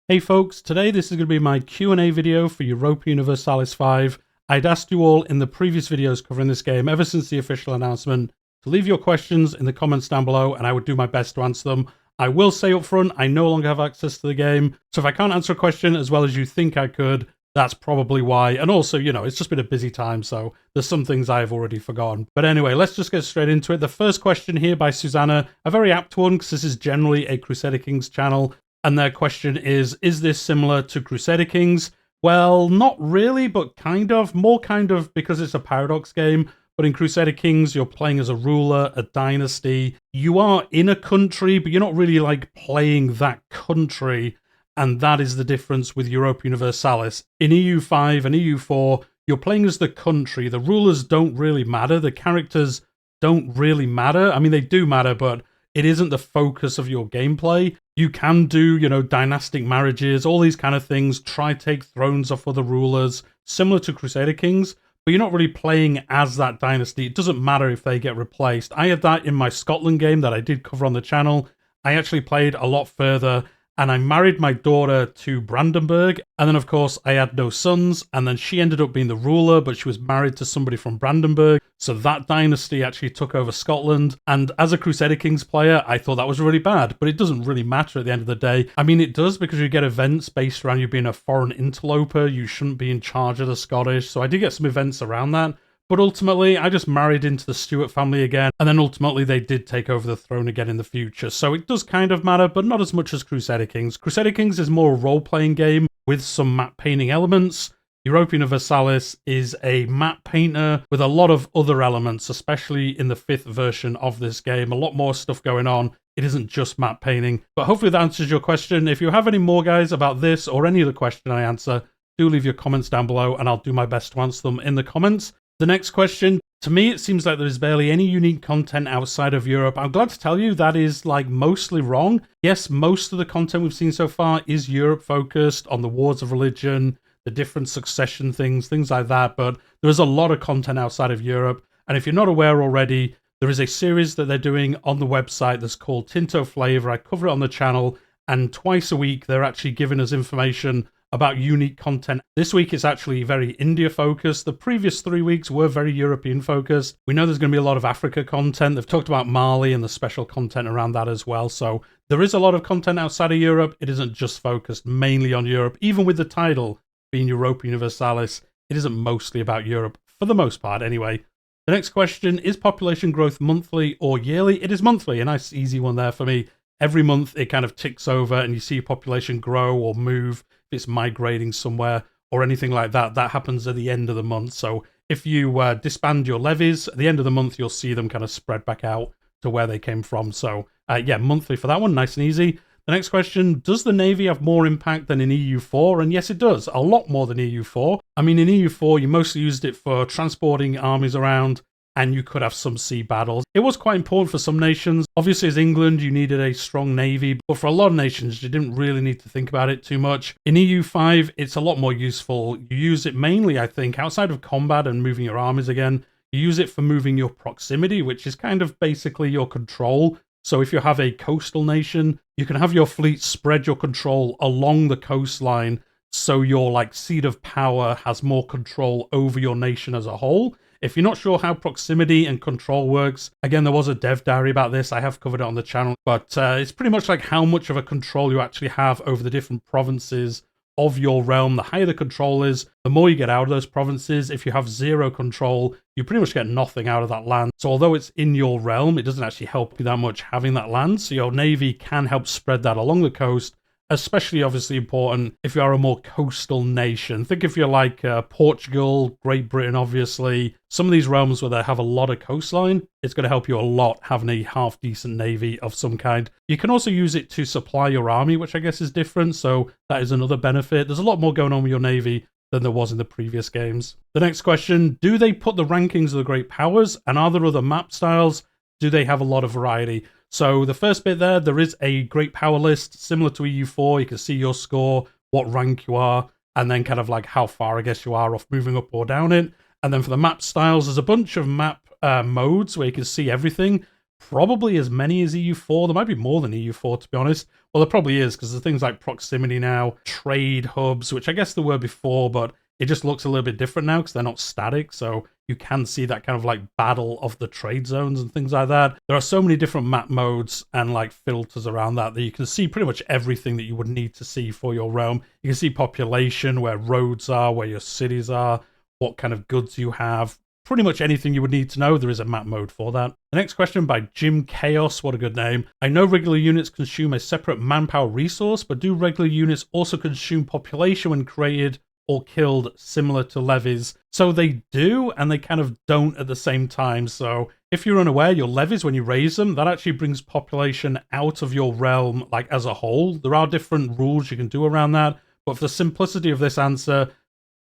Hey folks, today this is going to be my Q&A video for Europa Universalis 5. I'd asked you all in the previous videos covering this game, ever since the official announcement, to leave your questions in the comments down below and I would do my best to answer them. I will say up front, I no longer have access to the game, so if I can't answer a question as well as you think I could, that's probably why. And also, you know, it's just been a busy time, so there's some things I've already forgotten. But anyway, let's just get straight into it. The first question here by Susanna, a very apt one because this is generally a Crusader Kings channel. And their question is this similar to Crusader Kings? Well, not really, but kind of. More kind of because it's a paradox game. But in Crusader Kings, you're playing as a ruler, a dynasty. You are in a country, but you're not really like playing that country. And that is the difference with Europa Universalis. In EU5 and EU4, you're playing as the country. The rulers don't really matter. The characters don't really matter. I mean, they do matter, but it isn't the focus of your gameplay. You can do, you know, dynastic marriages, all these kind of things, try take thrones off other rulers, similar to Crusader Kings, but you're not really playing as that dynasty. It doesn't matter if they get replaced. I had that in my Scotland game that I did cover on the channel. I actually played a lot further, and I married my daughter to Brandenburg, and then of course I had no sons, and then she ended up being the ruler, but she was married to somebody from Brandenburg, so that dynasty actually took over Scotland, and as a Crusader Kings player, I thought that was really bad, but it doesn't really matter at the end of the day. I mean, it does because you get events based around you being a foreign interloper, you shouldn't be in charge of the Scottish, so I did get some events around that. But ultimately, I just married into the Stuart family again, and then ultimately they did take over the throne again in the future. So it does kind of matter, but not as much as Crusader Kings. Crusader Kings is more a role-playing game with some map painting elements. Europa Universalis is a map painter with a lot of other elements, especially in the 5th version of this game. A lot more stuff going on. It isn't just map painting. But hopefully that answers your question. If you have any more, guys, about this or any other question I answer, do leave your comments down below, and I'll do my best to answer them in the comments. The next question, to me it seems like there is barely any unique content outside of Europe. I'm glad to tell you that is like mostly wrong. Yes, most of the content we've seen so far is Europe focused on the wars of religion, the different succession things like that, but there is a lot of content outside of Europe. And if you're not aware already, there is a series that they're doing on the website that's called Tinto Flavor. I cover it on the channel, and twice a week they're actually giving us information about unique content. This week it's actually very India focused. The previous 3 weeks were very European focused. We know there's going to be a lot of Africa content. They've talked about Mali and the special content around that as well. So there is a lot of content outside of Europe. It isn't just focused mainly on Europe. Even with the title being Europa Universalis, it isn't mostly about Europe, for the most part anyway. The next question, is population growth monthly or yearly? It is monthly, a nice easy one there for me. Every month it kind of ticks over and you see population grow or move. It's migrating somewhere or anything like that. That happens at the end of the month. So if you disband your levies, at the end of the month, you'll see them kind of spread back out to where they came from. So yeah, monthly for that one, nice and easy. The next question, does the Navy have more impact than in EU4? And yes, it does, a lot more than EU4. I mean, in EU4, you mostly used it for transporting armies around, and you could have some sea battles. It was quite important for some nations. Obviously, as England, you needed a strong navy, but for a lot of nations, you didn't really need to think about it too much. In EU5, it's a lot more useful. You use it mainly, I think, outside of combat and moving your armies again, you use it for moving your proximity, which is kind of basically your control. So if you have a coastal nation, you can have your fleet spread your control along the coastline, so your like seat of power has more control over your nation as a whole. If you're not sure how proximity and control works, again, there was a dev diary about this. I have covered it on the channel, but it's pretty much like how much of a control you actually have over the different provinces of your realm. The higher the control is, the more you get out of those provinces. If you have zero control, you pretty much get nothing out of that land. So although it's in your realm, it doesn't actually help you that much having that land. So your navy can help spread that along the coast, especially obviously important if you are a more coastal nation. Think if you're like Portugal, Great Britain, obviously. Some of these realms where they have a lot of coastline, it's going to help you a lot having a half-decent navy of some kind. You can also use it to supply your army, which I guess is different, so that is another benefit. There's a lot more going on with your navy than there was in the previous games. The next question, do they put the rankings of the great powers, and are there other map styles? Do they have a lot of variety? So the first bit there is a great power list similar to EU4. You can see your score, what rank you are, and then kind of like how far I guess you are off moving up or down it. And then for the map styles, there's a bunch of map modes where you can see everything. probably as many as EU4. There might be more than EU4, to be honest. Well, there probably is, because there's things like proximity now, trade hubs, which I guess there were before, but it just looks a little bit different now because they're not static. So you can see that kind of like battle of the trade zones and things like that. There are so many different map modes and like filters around that you can see pretty much everything that you would need to see for your realm. You can see population, where roads are, where your cities are, what kind of goods you have. Pretty much anything you would need to know, there is a map mode for that. The next question by Jim Chaos, what a good name. I know regular units consume a separate manpower resource, but do regular units also consume population when created or killed, similar to levies? So they do, and they kind of don't at the same time. So if you're unaware, your levies, when you raise them, that actually brings population out of your realm, like as a whole. There are different rules you can do around that, but for the simplicity of this answer,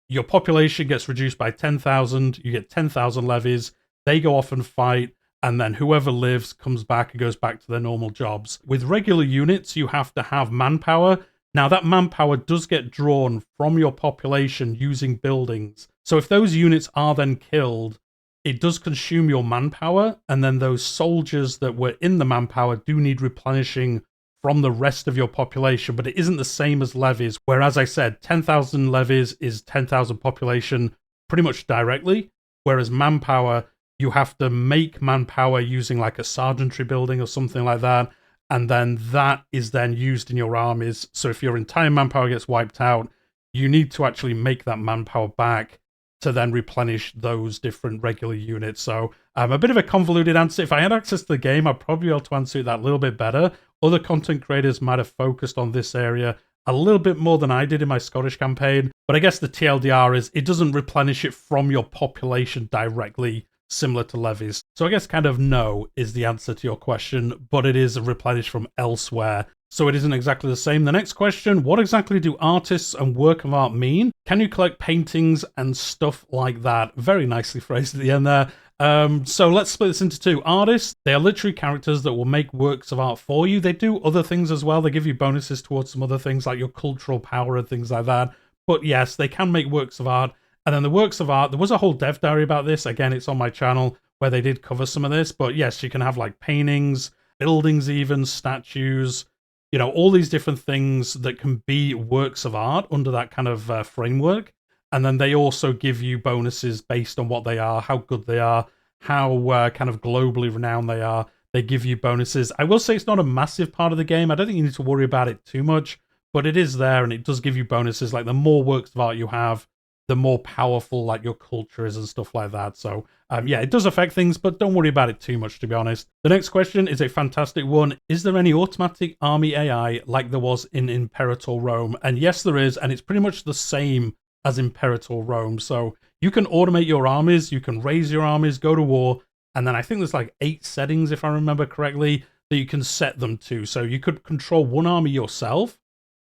your population gets reduced by 10,000, you get 10,000 levies, they go off and fight, and then whoever lives comes back and goes back to their normal jobs. With regular units, you have to have manpower. Now, that manpower does get drawn from your population using buildings. So if those units are then killed, it does consume your manpower, and then those soldiers that were in the manpower do need replenishing from the rest of your population, but it isn't the same as levies, where, as I said, 10,000 levies is 10,000 population pretty much directly, whereas manpower, you have to make manpower using like a sergeantry building or something like that, and then that is then used in your armies. So if your entire manpower gets wiped out, you need to actually make that manpower back to then replenish those different regular units. So a bit of a convoluted answer. If I had access to the game, I'd probably be able to answer that a little bit better. Other content creators might have focused on this area a little bit more than I did in my Scottish campaign. But I guess the TLDR is it doesn't replenish it from your population directly, similar to levies. So I guess kind of no is the answer to your question, but it is replenished from elsewhere. So it isn't exactly the same. The next question, what exactly do artists and work of art mean? Can you collect paintings and stuff like that? Very nicely phrased at the end there. So let's split this into two. Artists, they are literally characters that will make works of art for you. They do other things as well. They give you bonuses towards some other things like your cultural power and things like that. But yes, they can make works of art. And then the works of art, there was a whole dev diary about this. Again, it's on my channel where they did cover some of this. But yes, you can have like paintings, buildings even, statues, you know, all these different things that can be works of art under that kind of framework. And then they also give you bonuses based on what they are, how good they are, how kind of globally renowned they are. They give you bonuses. I will say it's not a massive part of the game. I don't think you need to worry about it too much, but it is there and it does give you bonuses. Like the more works of art you have, the more powerful like your culture is and stuff like that. So yeah, it does affect things, but don't worry about it too much, to be honest. The next question is a fantastic one. Is there any automatic army AI like there was in Imperator Rome? And yes, there is, and it's pretty much the same as Imperator Rome. So you can automate your armies, you can raise your armies, go to war, and then I think there's like 8 settings, if I remember correctly, that you can set them to. So you could control one army yourself,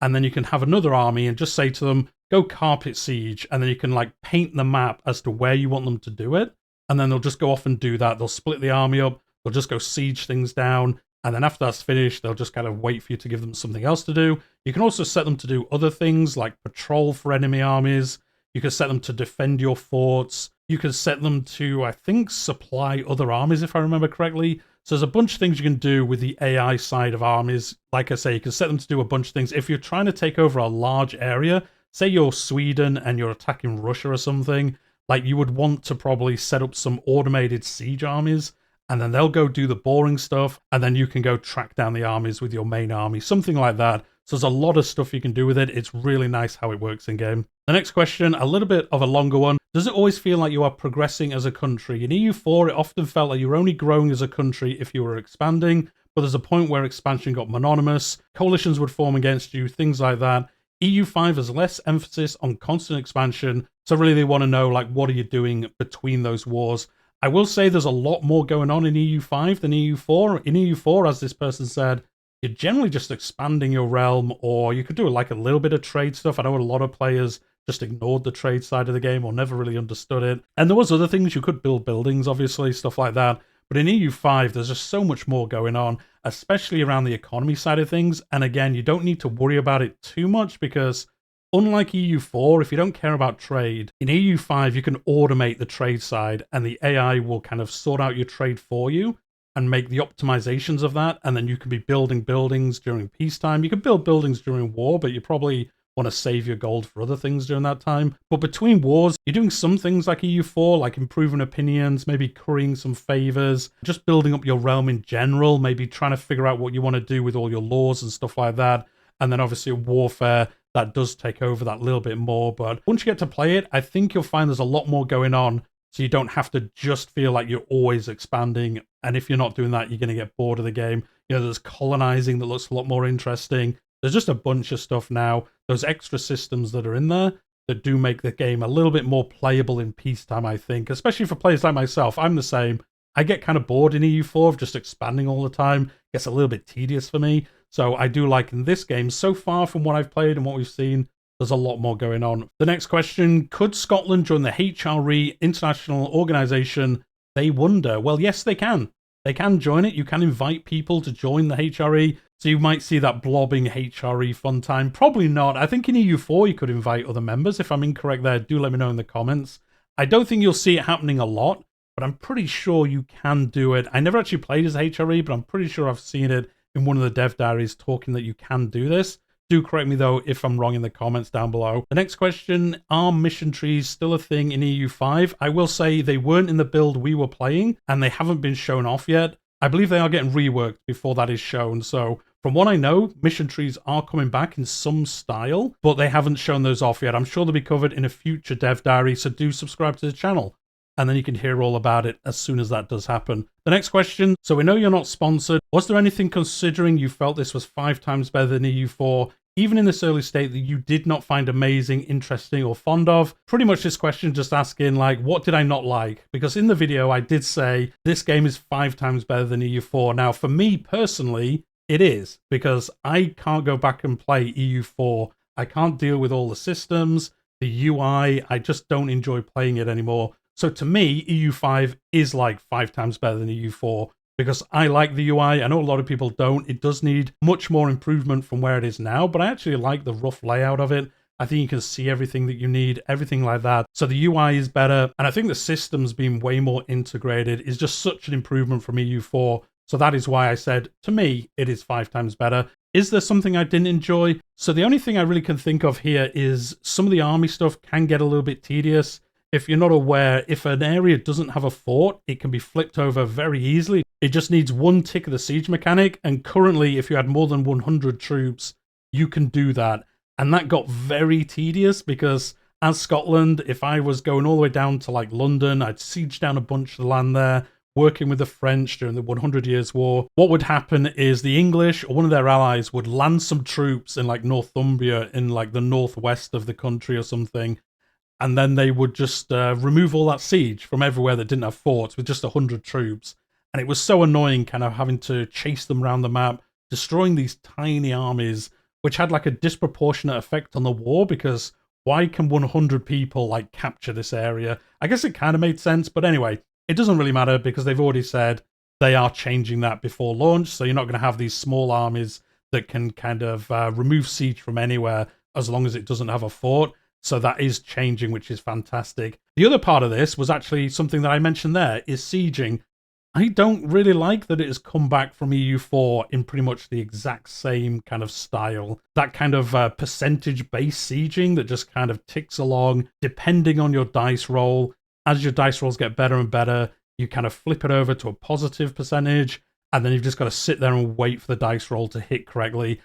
and then you can have another army and just say to them, go carpet siege, and then you can like paint the map as to where you want them to do it, and then they'll just go off and do that. They'll split the army up, they'll just go siege things down, and then after that's finished, they'll just kind of wait for you to give them something else to do. You can also set them to do other things like patrol for enemy armies. You can set them to defend your forts. You can set them to, I think, supply other armies, if I remember correctly. So there's a bunch of things you can do with the AI side of armies. Like I say, you can set them to do a bunch of things. If you're trying to take over a large area, say you're Sweden and you're attacking Russia or something, like you would want to probably set up some automated siege armies, and then they'll go do the boring stuff, and then you can go track down the armies with your main army, something like that. So there's a lot of stuff you can do with it. It's really nice how it works in game. The next question, a little bit of a longer one. Does it always feel like you are progressing as a country? In EU4, it often felt like you were only growing as a country if you were expanding, but there's a point where expansion got monotonous, coalitions would form against you, things like that. EU5 has less emphasis on constant expansion, so really they want to know, like, what are you doing between those wars? I will say there's a lot more going on in EU5 than EU4. In EU4, as this person said, you're generally just expanding your realm, or you could do like a little bit of trade stuff. I know a lot of players just ignored the trade side of the game or never really understood it. And there was other things. You could build buildings, obviously, stuff like that. But in EU5, there's just so much more going on, especially around the economy side of things. And again, you don't need to worry about it too much because unlike EU4, if you don't care about trade, in EU5, you can automate the trade side and the AI will kind of sort out your trade for you. and make the optimizations of that, and then you can be building buildings during peacetime. You can build buildings during war, but you probably want to save your gold for other things during that time. But between wars, you're doing some things like EU4, like improving opinions, maybe currying some favors, just building up your realm in general, maybe trying to figure out what you want to do with all your laws and stuff like that. And then obviously warfare, that does take over that little bit more. But once you get to play it, I think you'll find there's a lot more going on. So you don't have to just feel like you're always expanding. And if you're not doing that, you're going to get bored of the game. You know, there's colonizing that looks a lot more interesting. There's just a bunch of stuff now. Those extra systems that are in there that do make the game a little bit more playable in peacetime, I think. Especially for players like myself. I'm the same. I get kind of bored in EU4 of just expanding all the time. It gets a little bit tedious for me. So I do like in this game, so far from what I've played and what we've seen, there's a lot more going on. The next question, could Scotland join the HRE International Organization? They wonder. Well, yes, they can. They can join it. You can invite people to join the HRE. So you might see that blobbing HRE fun time. Probably not. I think in EU4 you could invite other members. If I'm incorrect there, do let me know in the comments. I don't think you'll see it happening a lot, but I'm pretty sure you can do it. I never actually played as HRE, but I'm pretty sure I've seen it in one of the dev diaries talking that you can do this. Do correct me though if I'm wrong in the comments down below. The next question, are mission trees still a thing in EU5? I will say they weren't in the build we were playing and they haven't been shown off yet. I believe they are getting reworked before that is shown. So from what I know, mission trees are coming back in some style, but they haven't shown those off yet. I'm sure they'll be covered in a future dev diary, so do subscribe to the channel. And then you can hear all about it as soon as that does happen. The next question, so we know you're not sponsored. Was there anything considering you felt this was 5 times better than EU4, even in this early state, that you did not find amazing, interesting, or fond of? Pretty much this question just asking, like, what did I not like? Because in the video, I did say this game is 5 times better than EU4. Now, for me personally, it is, because I can't go back and play EU4. I can't deal with all the systems, the UI. I just don't enjoy playing it anymore. So to me, EU5 is like 5 times better than EU4 because I like the UI. I know a lot of people don't. It does need much more improvement from where it is now, but I actually like the rough layout of it. I think you can see everything that you need, everything like that. So the UI is better, and I think the system's being way more integrated is just such an improvement from EU4. So that is why I said, to me, it is 5 times better. Is there something I didn't enjoy? So the only thing I really can think of here is some of the army stuff can get a little bit tedious. If you're not aware, if an area doesn't have a fort, it can be flipped over very easily. It just needs one tick of the siege mechanic, and currently, if you had more than 100 troops, you can do that. And that got very tedious because, as Scotland, if I was going all the way down to like London, I'd siege down a bunch of the land there, working with the French during the 100 Years' War. What would happen is the English or one of their allies would land some troops in like Northumbria, in like the northwest of the country or something, and then they would just remove all that siege from everywhere that didn't have forts with just 100 troops. And it was so annoying kind of having to chase them around the map, destroying these tiny armies, which had like a disproportionate effect on the war because why can 100 people like capture this area? I guess it kind of made sense, but anyway, it doesn't really matter because they've already said they are changing that before launch. So you're not going to have these small armies that can kind of remove siege from anywhere as long as it doesn't have a fort. So that is changing, which is fantastic. The other part of this was actually something that I mentioned there, is sieging. I don't really like that it has come back from EU4 in pretty much the exact same kind of style. That kind of percentage-based sieging that just kind of ticks along depending on your dice roll. As your dice rolls get better and better, you kind of flip it over to a positive percentage, and then you've just got to sit there and wait for the dice roll to hit correctly.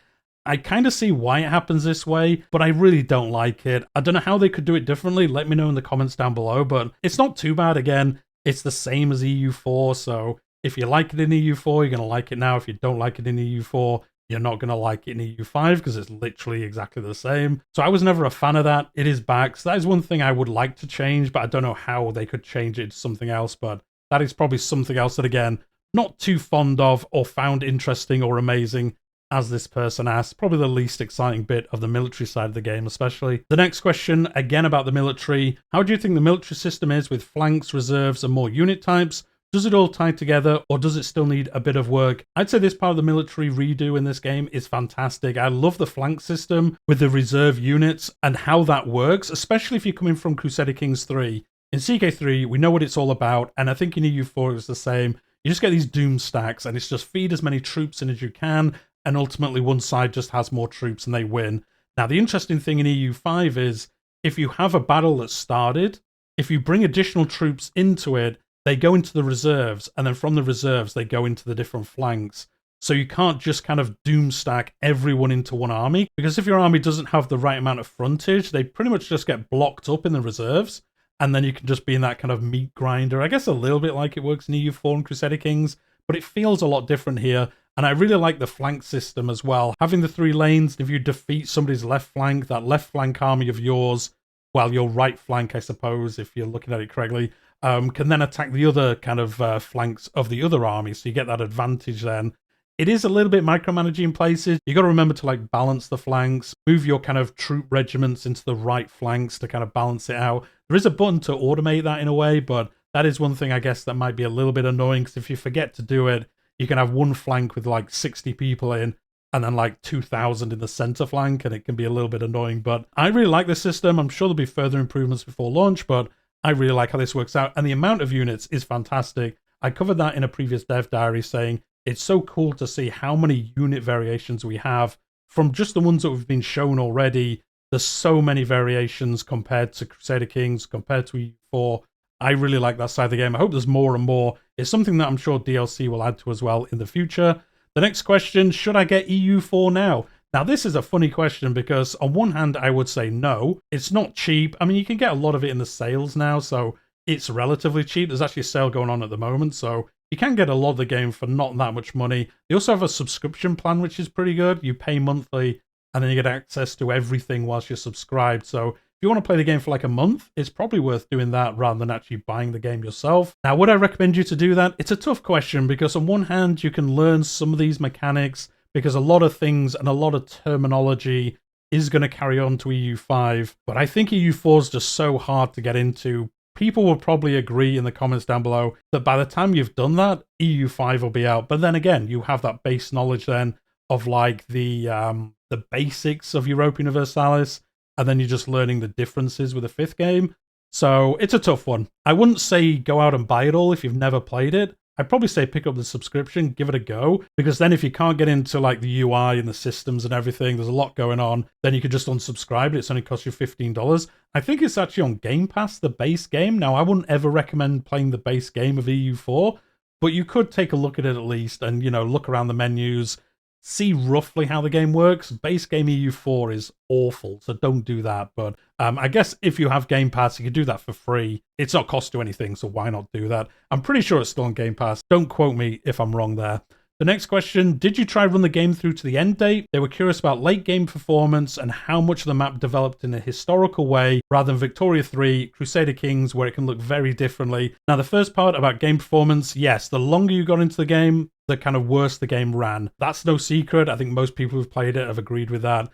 I kind of see why it happens this way, but I really don't like it. I don't know how they could do it differently. Let me know in the comments down below, but it's not too bad. Again, it's the same as EU4, so if you like it in EU4, you're going to like it now. If you don't like it in EU4, you're not going to like it in EU5 because it's literally exactly the same. So I was never a fan of that. It is back. So that is one thing I would like to change, but I don't know how they could change it to something else. But that is probably something else that, again, not too fond of or found interesting or amazing, as this person asked. Probably the least exciting bit of the military side of the game, especially. The next question, again about the military. How do you think the military system is with flanks, reserves, and more unit types? Does it all tie together, or does it still need a bit of work? I'd say this part of the military redo in this game is fantastic. I love the flank system with the reserve units and how that works, especially if you're coming from Crusader Kings 3. In CK3, we know what it's all about, and I think in EU4 it's the same. You just get these doom stacks, and it's just feed as many troops in as you can, and ultimately one side just has more troops and they win. Now, the interesting thing in EU5 is if you have a battle that's started, if you bring additional troops into it, they go into the reserves, and then from the reserves, they go into the different flanks. So you can't just kind of doom stack everyone into one army, because if your army doesn't have the right amount of frontage, they pretty much just get blocked up in the reserves, and then you can just be in that kind of meat grinder. I guess a little bit like it works in EU4 and Crusader Kings, but it feels a lot different here. And I really like the flank system as well. Having the 3 lanes, if you defeat somebody's left flank, that left flank army of yours, well, your right flank, I suppose, if you're looking at it correctly, can then attack the other kind of flanks of the other army. So you get that advantage then. It is a little bit micromanaging in places. You got to remember to like balance the flanks, move your kind of troop regiments into the right flanks to kind of balance it out. There is a button to automate that in a way, but that is one thing I guess that might be a little bit annoying, because if you forget to do it, you can have one flank with like 60 people in and then like 2,000 in the center flank, and it can be a little bit annoying. But I really like this system. I'm sure there'll be further improvements before launch, but I really like how this works out. And the amount of units is fantastic. I covered that in a previous dev diary, saying it's so cool to see how many unit variations we have from just the ones that we've been shown already. There's so many variations compared to Crusader Kings, compared to EU4. I really like that side of the game. I hope there's more and more. It's something that I'm sure DLC will add to as well in the future. The next question, should I get EU4 now? Now, this is a funny question because on one hand, I would say no. It's not cheap. I mean, you can get a lot of it in the sales now, so it's relatively cheap. There's actually a sale going on at the moment, so you can get a lot of the game for not that much money. They also have a subscription plan, which is pretty good. You pay monthly, and then you get access to everything whilst you're subscribed. So if you want to play the game for like a month, it's probably worth doing that rather than actually buying the game yourself. Now, would I recommend you to do that? It's a tough question because on one hand, you can learn some of these mechanics because a lot of things and a lot of terminology is going to carry on to EU5. But I think EU4 is just so hard to get into. People will probably agree in the comments down below that by the time you've done that, EU5 will be out. But then again, you have that base knowledge then of like the basics of Europa Universalis, and then you're just learning the differences with the 5th game. So it's a tough one. I wouldn't say go out and buy it all if you've never played it. I'd probably say pick up the subscription, give it a go, because then if you can't get into like the UI and the systems and everything, there's a lot going on, then you could just unsubscribe. It's only cost you $15. I think it's actually on Game Pass, the base game. Now, I wouldn't ever recommend playing the base game of EU4, but you could take a look at it at least and, you know, look around the menus, see roughly how the game works. Base game EU4 is awful, so don't do that. But I guess if you have Game Pass, you can do that for free. It's not cost you anything, so why not do that? I'm pretty sure it's still on Game Pass. Don't quote me if I'm wrong there. The next question, did you try run the game through to the end date? They were curious about late game performance and how much of the map developed in a historical way rather than Victoria 3, Crusader Kings, where it can look very differently. Now, the first part about game performance, yes, the longer you got into the game, the kind of worse the game ran. That's no secret. I think most people who've played it have agreed with that.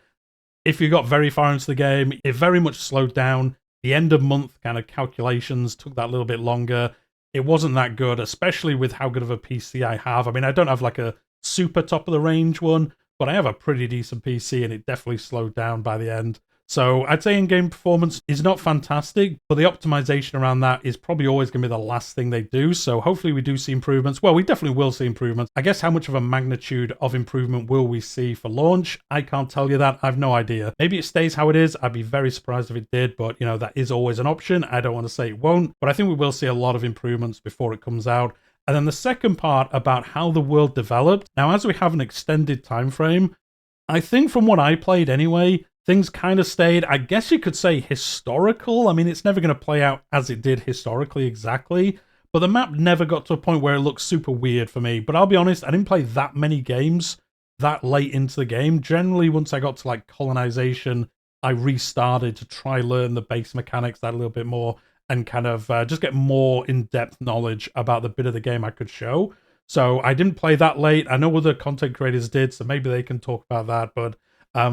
If you got very far into the game, it very much slowed down. The end of month kind of calculations took that little bit longer. It wasn't that good, especially with how good of a PC I have. I mean, I don't have like a super top of the range one, but I have a pretty decent PC and it definitely slowed down by the end. So I'd say in-game performance is not fantastic, but the optimization around that is probably always going to be the last thing they do. So hopefully we do see improvements. Well, we definitely will see improvements. I guess how much of a magnitude of improvement will we see for launch? I can't tell you that. I have no idea. Maybe it stays how it is. I'd be very surprised if it did, but you know, that is always an option. I don't want to say it won't, but I think we will see a lot of improvements before it comes out. And then the second part about how the world developed. Now, as we have an extended time frame, I think from what I played anyway, things kind of stayed, I guess you could say, historical. I mean, it's never going to play out as it did historically exactly, but the map never got to a point where it looks super weird for me. But I'll be honest, I didn't play that many games that late into the game. Generally, once I got to like colonization, I restarted to try learn the base mechanics that a little bit more and kind of just get more in-depth knowledge about the bit of the game I could show. So I didn't play that late. I know other content creators did, so maybe they can talk about that, but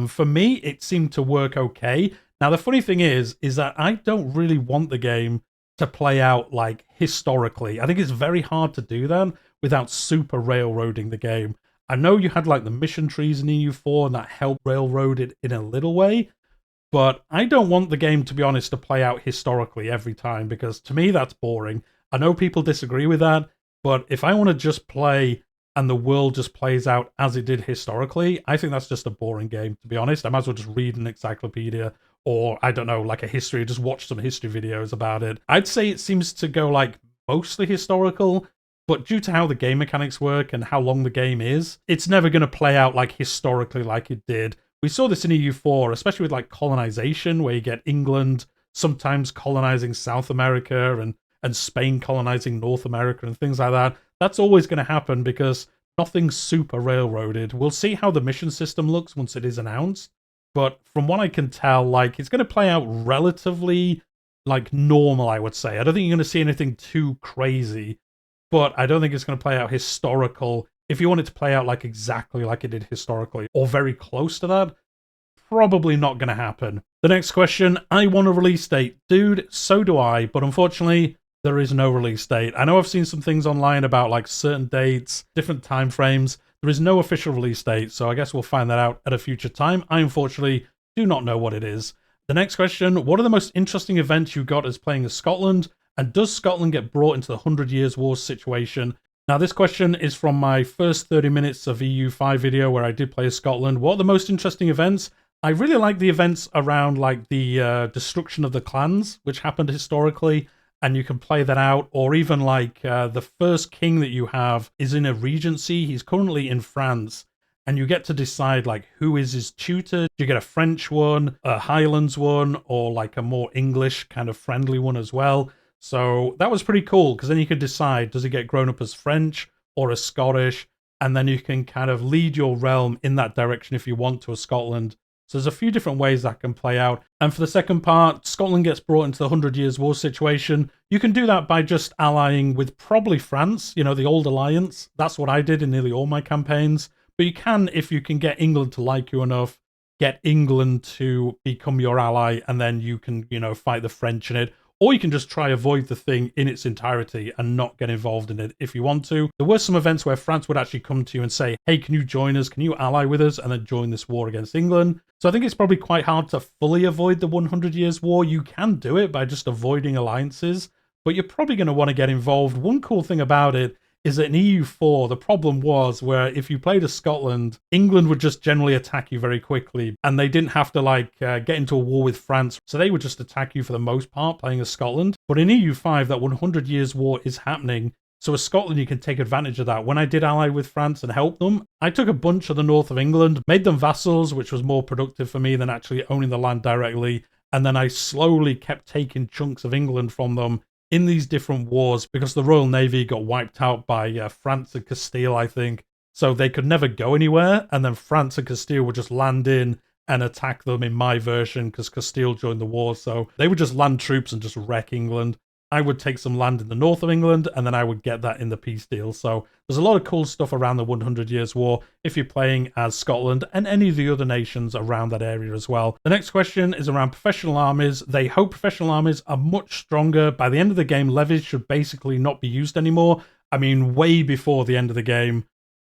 for me, it seemed to work okay. Now, the funny thing is that I don't really want the game to play out like historically. I think it's very hard to do that without super railroading the game. I know you had like the mission trees in EU4 and that helped railroad it in a little way, but I don't want the game, to be honest, to play out historically every time because to me, that's boring. I know people disagree with that. But if I want to just play and the world just plays out as it did historically, I think that's just a boring game, to be honest. I might as well just read an encyclopedia or, I don't know, like a history, just watch some history videos about it. I'd say it seems to go like mostly historical, but due to how the game mechanics work and how long the game is, it's never going to play out like historically like it did. We saw this in EU4, especially with like colonization, where you get England sometimes colonizing South America and Spain colonizing North America and things like that. That's always going to happen because nothing's super railroaded. We'll see how the mission system looks once it is announced. But from what I can tell, like, it's going to play out relatively like normal, I would say. I don't think you're going to see anything too crazy, but I don't think it's going to play out historical. If you want it to play out like exactly like it did historically or very close to that, probably not going to happen. The next question, I want a release date. Dude, so do I, but unfortunately, there is no release date. I know I've seen some things online about like certain dates, different time frames. There is no official release date, so I guess we'll find that out at a future time. I unfortunately do not know what it is. The next question, what are the most interesting events you got as playing as Scotland? And does Scotland get brought into the 100 Years' War situation? Now, this question is from my first 30 minutes of EU5 video where I did play as Scotland. What are the most interesting events? I really like the events around like the destruction of the clans, which happened historically, and you can play that out. Or even like the first king that you have is in a regency. He's currently in France, and you get to decide like who is his tutor. Do you get a French one, a Highlands one, or like a more English kind of friendly one as well? So that was pretty cool, because then you could decide, does he get grown up as French or as Scottish? And then you can kind of lead your realm in that direction if you want to, as Scotland. So there's a few different ways that can play out. And for the second part, Scotland gets brought into the 100 Years' War situation. You can do that by just allying with probably France, you know, the old alliance. That's what I did in nearly all my campaigns. But you can, if you can get England to like you enough, get England to become your ally, and then you can, you know, fight the French in it. Or you can just try avoid the thing in its entirety and not get involved in it if you want to. There were some events where France would actually come to you and say, hey, can you join us? Can you ally with us? And then join this war against England. So I think it's probably quite hard to fully avoid the 100 Years' War. You can do it by just avoiding alliances, but you're probably going to want to get involved. One cool thing about it is that in EU4, the problem was where if you played as Scotland, England would just generally attack you very quickly, and they didn't have to like get into a war with France, so they would just attack you for the most part playing as Scotland. But in EU5, that 100 Years' War is happening, so as Scotland, you can take advantage of that. When I did ally with France and help them, I took a bunch of the north of England, made them vassals, which was more productive for me than actually owning the land directly, and then I slowly kept taking chunks of England from them in these different wars, because the Royal Navy got wiped out by France and Castile, I think. So they could never go anywhere, and then France and Castile would just land in and attack them in my version, because Castile joined the war. So they would just land troops and just wreck England. I would take some land in the north of England, and then I would get that in the peace deal. So there's a lot of cool stuff around the 100 Years' War if you're playing as Scotland and any of the other nations around that area as well. The next question is around professional armies. They hope professional armies are much stronger. By the end of the game, levies should basically not be used anymore. I mean, way before the end of the game,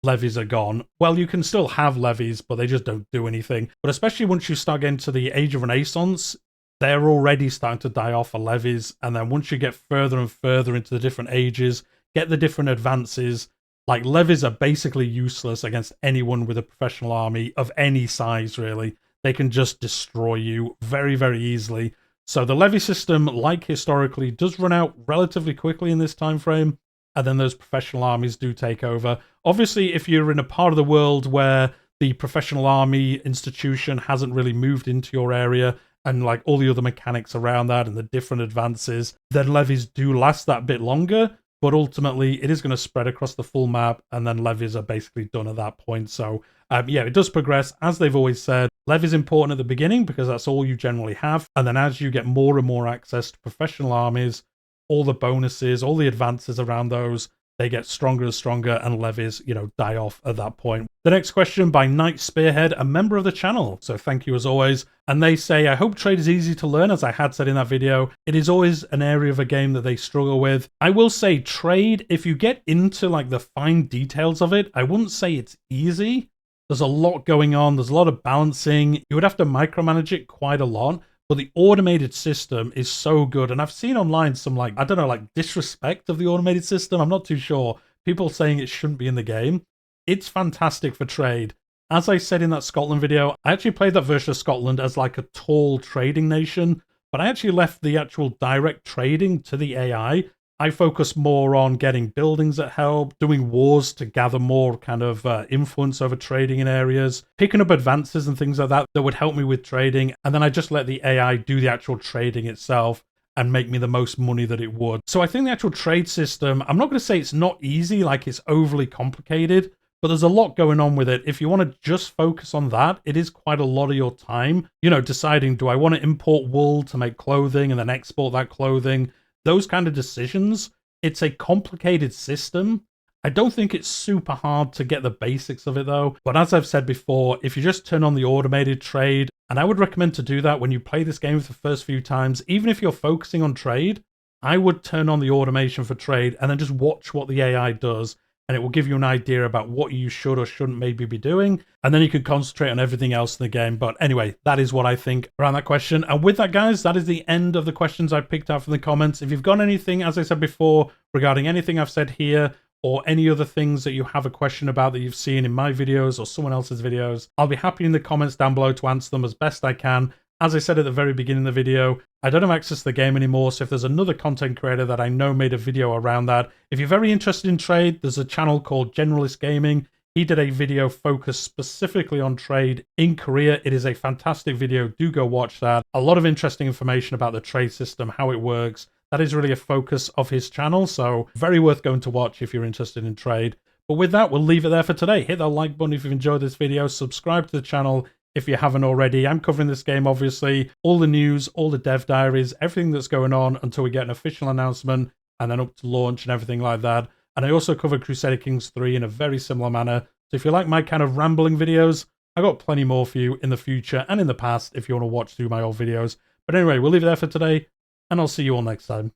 levies are gone. Well, you can still have levies, but they just don't do anything. But especially once you start getting to the Age of Renaissance, they're already starting to die off for levies, and then once you get further and further into the different ages, get the different advances, like levies are basically useless against anyone with a professional army of any size, really. They can just destroy you very, very easily. So the levy system, like historically, does run out relatively quickly in this time frame, and then those professional armies do take over. Obviously, if you're in a part of the world where the professional army institution hasn't really moved into your area, and like all the other mechanics around that and the different advances, then levies do last that bit longer, but ultimately it is going to spread across the full map, and then levies are basically done at that point. So yeah, it does progress. As they've always said, levies important at the beginning because that's all you generally have, and then as you get more and more access to professional armies, all the bonuses, all the advances around those, they get stronger and stronger, and levies, you know, die off at that point. The next question by Knight Spearhead, a member of the channel, so thank you as always. And they say, I hope trade is easy to learn, as I had said in that video. It is always an area of a game that they struggle with. I will say trade, if you get into like the fine details of it, I wouldn't say it's easy. There's a lot going on. There's a lot of balancing. You would have to micromanage it quite a lot. but the automated system is so good. And I've seen online some, like, I don't know, like disrespect of the automated system. I'm not too sure. People saying it shouldn't be in the game. It's fantastic for trade. As I said in that Scotland video, I actually played that version of Scotland as like a tall trading nation, but I actually left the actual direct trading to the AI. I focus more on getting buildings that help, doing wars to gather more kind of influence over trading in areas, picking up advances and things like that that would help me with trading. And then I just let the AI do the actual trading itself and make me the most money that it would. So I think the actual trade system, I'm not going to say it's not easy, like it's overly complicated, but there's a lot going on with it. If you want to just focus on that, it is quite a lot of your time, you know, deciding, do I want to import wool to make clothing and then export that clothing? Those kind of decisions. It's a complicated system. I don't think it's super hard to get the basics of it though. But as I've said before, if you just turn on the automated trade, and I would recommend to do that when you play this game for the first few times, even if you're focusing on trade, I would turn on the automation for trade and then just watch what the AI does. And it will give you an idea about what you should or shouldn't maybe be doing. And then you can concentrate on everything else in the game. But anyway, that is what I think around that question. And with that, guys, that is the end of the questions I picked out from the comments. If you've got anything, as I said before, regarding anything I've said here, or any other things that you have a question about that you've seen in my videos or someone else's videos, I'll be happy in the comments down below to answer them as best I can. As I said at the very beginning of the video, I don't have access to the game anymore, so if there's another content creator that I know made a video around that, if you're very interested in trade, there's a channel called Generalist Gaming. He did a video focused specifically on trade in Korea. It is a fantastic video. Do go watch that. A lot of interesting information about the trade system, how it works. That is really a focus of his channel, so very worth going to watch if you're interested in trade. But with that, we'll leave it there for today. Hit that like button if you've enjoyed this video. Subscribe to the channel if you haven't already. I'm covering this game, obviously, all the news, all the dev diaries, everything that's going on until we get an official announcement and then up to launch and everything like that. And I also cover Crusader Kings 3 in a very similar manner. So if you like my kind of rambling videos, I've got plenty more for you in the future and in the past if you want to watch through my old videos. But anyway, we'll leave it there for today, and I'll see you all next time.